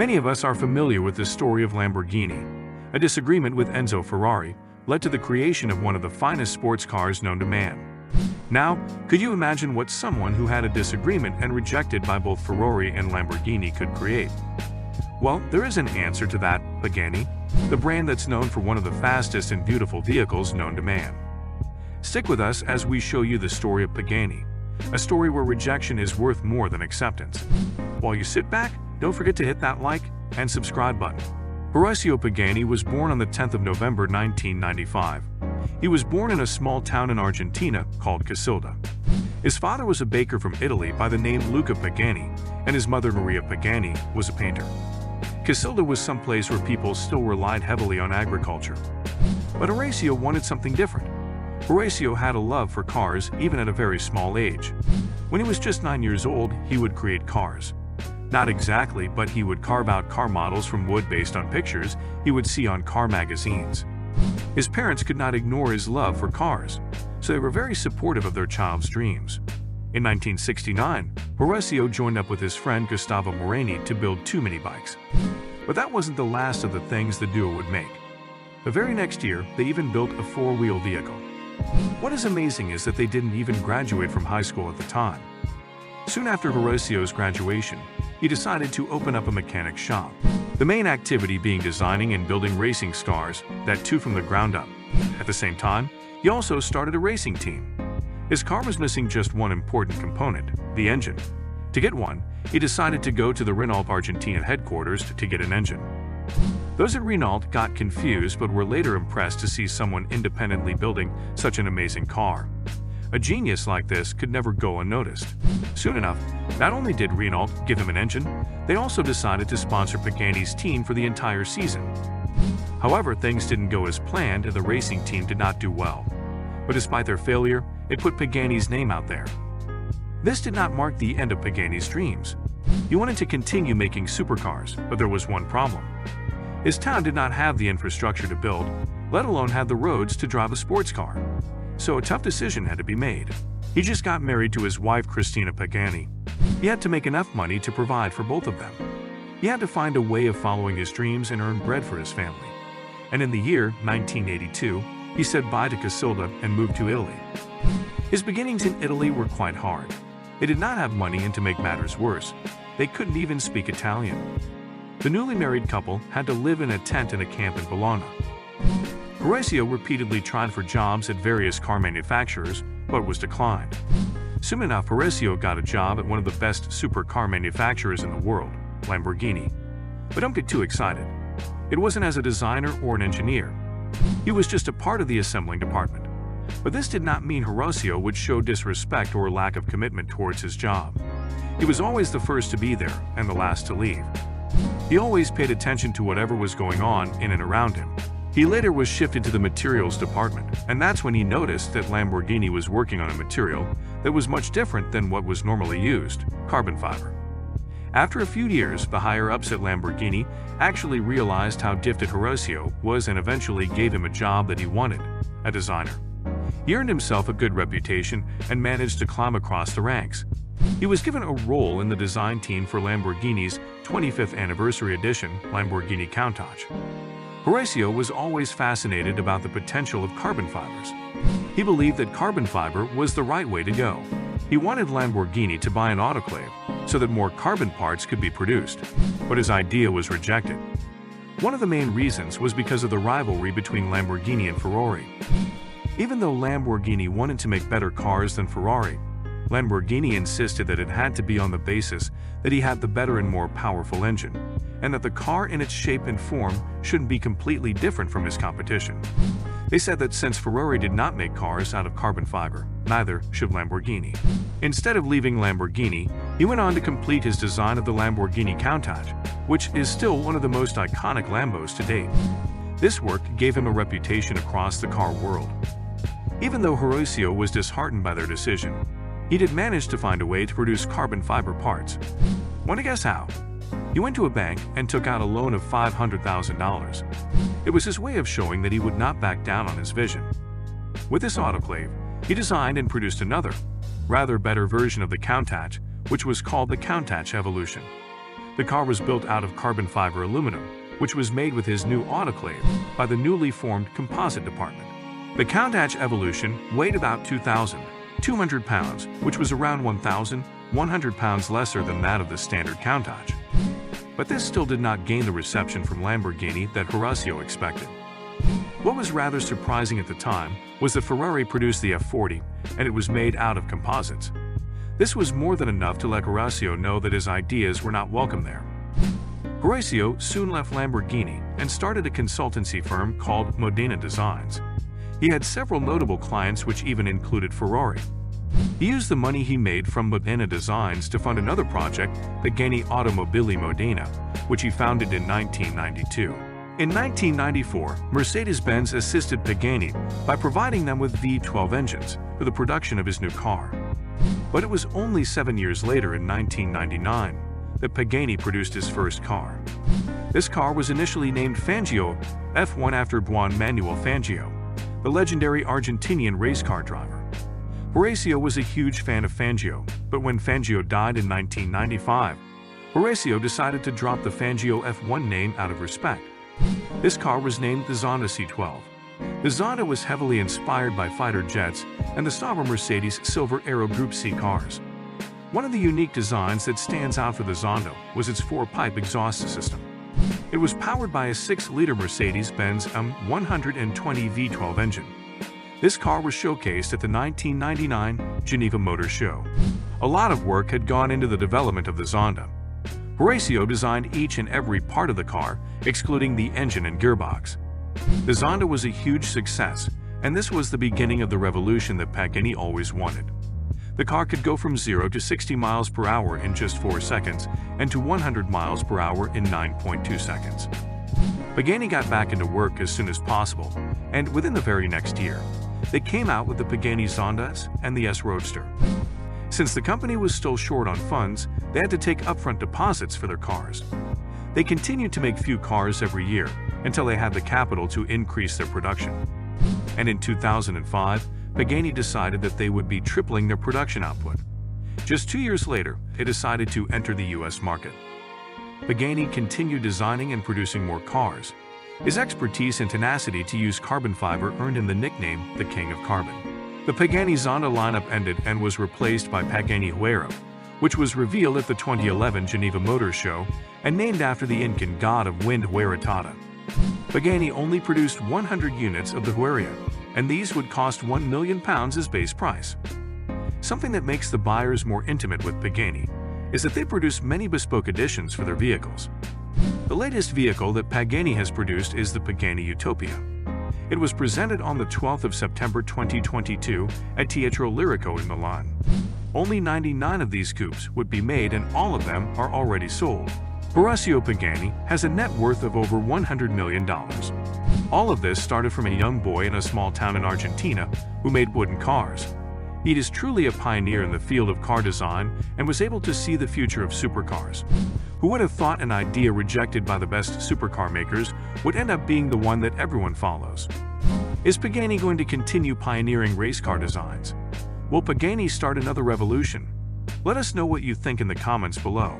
Many of us are familiar with the story of Lamborghini. A disagreement with Enzo Ferrari led to the creation of one of the finest sports cars known to man. Now, could you imagine what someone who had a disagreement and rejected by both Ferrari and Lamborghini could create? Well, there is an answer to that: Pagani, the brand that's known for one of the fastest and beautiful vehicles known to man. Stick with us as we show you the story of Pagani, a story where rejection is worth more than acceptance. While you sit back, don't forget to hit that like and subscribe button. Horacio Pagani was born on the 10th of November 1995. He was born in a small town in Argentina called Casilda. His father was a baker from Italy by the name Luca Pagani, and his mother Maria Pagani was a painter. Casilda was someplace where people still relied heavily on agriculture. But Horacio wanted something different. Horacio had a love for cars even at a very small age. When he was just 9 years old, he would create cars. Not exactly, but he would carve out car models from wood based on pictures he would see on car magazines. His parents could not ignore his love for cars, so they were very supportive of their child's dreams. In 1969, Horacio joined up with his friend Gustavo Moreni to build 2 mini bikes. But that wasn't the last of the things the duo would make. The very next year, they even built a 4-wheel vehicle. What is amazing is that they didn't even graduate from high school at the time. Soon after Horacio's graduation, he decided to open up a mechanic shop, the main activity being designing and building racing cars, that too from the ground up. At the same time, he also started a racing team. His car was missing just one important component: the engine. To get one, he decided to go to the Renault Argentina headquarters to get an engine. Those at Renault got confused but were later impressed to see someone independently building such an amazing car. A genius like this could never go unnoticed. Soon enough, not only did Renault give him an engine, they also decided to sponsor Pagani's team for the entire season. However, things didn't go as planned and the racing team did not do well. But despite their failure, it put Pagani's name out there. This did not mark the end of Pagani's dreams. He wanted to continue making supercars, but there was one problem. His town did not have the infrastructure to build, let alone have the roads to drive a sports car. So a tough decision had to be made. He just got married to his wife Cristina Pagani. He had to make enough money to provide for both of them. He had to find a way of following his dreams and earn bread for his family. And in the year 1982, he said bye to Casilda and moved to Italy. His beginnings in Italy were quite hard. They did not have money, and to make matters worse, they couldn't even speak Italian. The newly married couple had to live in a tent in a camp in Bologna. Horacio repeatedly tried for jobs at various car manufacturers, but was declined. Soon enough, Horacio got a job at one of the best supercar manufacturers in the world, Lamborghini. But don't get too excited. It wasn't as a designer or an engineer. He was just a part of the assembling department. But this did not mean Horacio would show disrespect or lack of commitment towards his job. He was always the first to be there and the last to leave. He always paid attention to whatever was going on in and around him. He later was shifted to the materials department, and that's when he noticed that Lamborghini was working on a material that was much different than what was normally used: carbon fiber. After a few years, the higher-ups at Lamborghini actually realized how gifted Horacio was and eventually gave him a job that he wanted: a designer. He earned himself a good reputation and managed to climb across the ranks. He was given a role in the design team for Lamborghini's 25th anniversary edition, Lamborghini Countach. Horacio was always fascinated about the potential of carbon fibers. He believed that carbon fiber was the right way to go. He wanted Lamborghini to buy an autoclave so that more carbon parts could be produced, but his idea was rejected. One of the main reasons was because of the rivalry between Lamborghini and Ferrari. Even though Lamborghini wanted to make better cars than Ferrari, Lamborghini insisted that it had to be on the basis that he had the better and more powerful engine, and that the car in its shape and form shouldn't be completely different from his competition. They said that since Ferrari did not make cars out of carbon fiber, neither should Lamborghini. Instead of leaving Lamborghini, he went on to complete his design of the Lamborghini Countach, which is still one of the most iconic Lambos to date. This work gave him a reputation across the car world. Even though Horacio was disheartened by their decision, he did manage to find a way to produce carbon fiber parts. Want to guess how? He went to a bank and took out a loan of $500,000. It was his way of showing that he would not back down on his vision. With this autoclave, he designed and produced another, rather better version of the Countach, which was called the Countach Evolution. The car was built out of carbon fiber aluminum, which was made with his new autoclave by the newly formed composite department. The Countach Evolution weighed about 2,200 pounds, which was around 1,100 pounds lesser than that of the standard Countach. But this still did not gain the reception from Lamborghini that Horacio expected. What was rather surprising at the time was that Ferrari produced the F40, and it was made out of composites. This was more than enough to let Horacio know that his ideas were not welcome there. Horacio soon left Lamborghini and started a consultancy firm called Modena Designs. He had several notable clients, which even included Ferrari. He used the money he made from Modena Designs to fund another project, Pagani Automobili Modena, which he founded in 1992. In 1994, Mercedes-Benz assisted Pagani by providing them with V12 engines for the production of his new car. But it was only 7 years later, in 1999, that Pagani produced his first car. This car was initially named Fangio F1 after Juan Manuel Fangio, the legendary Argentinian race car driver. Horacio was a huge fan of Fangio, but when Fangio died in 1995, Horacio decided to drop the Fangio F1 name out of respect. This car was named the Zonda C12. The Zonda was heavily inspired by fighter jets and the Sauber Mercedes Silver Aero Group C cars. One of the unique designs that stands out for the Zonda was its 4-pipe exhaust system. It was powered by a 6-liter Mercedes-Benz M120 V12 engine. This car was showcased at the 1999 Geneva Motor Show. A lot of work had gone into the development of the Zonda. Horacio designed each and every part of the car, excluding the engine and gearbox. The Zonda was a huge success, and this was the beginning of the revolution that Pagani always wanted. The car could go from 0 to 60 miles per hour in just 4 seconds and to 100 miles per hour in 9.2 seconds. Pagani got back into work as soon as possible, and within the very next year, they came out with the Pagani Zonda S and the S Roadster. Since the company was still short on funds, they had to take upfront deposits for their cars. They continued to make few cars every year until they had the capital to increase their production. And in 2005, Pagani decided that they would be tripling their production output. Just 2 years later, they decided to enter the US market. Pagani continued designing and producing more cars. His expertise and tenacity to use carbon fiber earned him the nickname the King of Carbon. The Pagani Zonda lineup ended and was replaced by Pagani Huayra, which was revealed at the 2011 Geneva Motor Show and named after the Incan god of wind Huayra. Pagani only produced 100 units of the Huayra, and these would cost £1 million as base price. Something that makes the buyers more intimate with Pagani is that they produce many bespoke editions for their vehicles. The latest vehicle that Pagani has produced is the Pagani Utopia. It was presented on the 12th of September 2022 at Teatro Lirico in Milan. Only 99 of these coupes would be made, and all of them are already sold. Horacio Pagani has a net worth of over $100 million. All of this started from a young boy in a small town in Argentina who made wooden cars. He is truly a pioneer in the field of car design and was able to see the future of supercars. Who would have thought an idea rejected by the best supercar makers would end up being the one that everyone follows? Is Pagani going to continue pioneering race car designs? Will Pagani start another revolution? Let us know what you think in the comments below.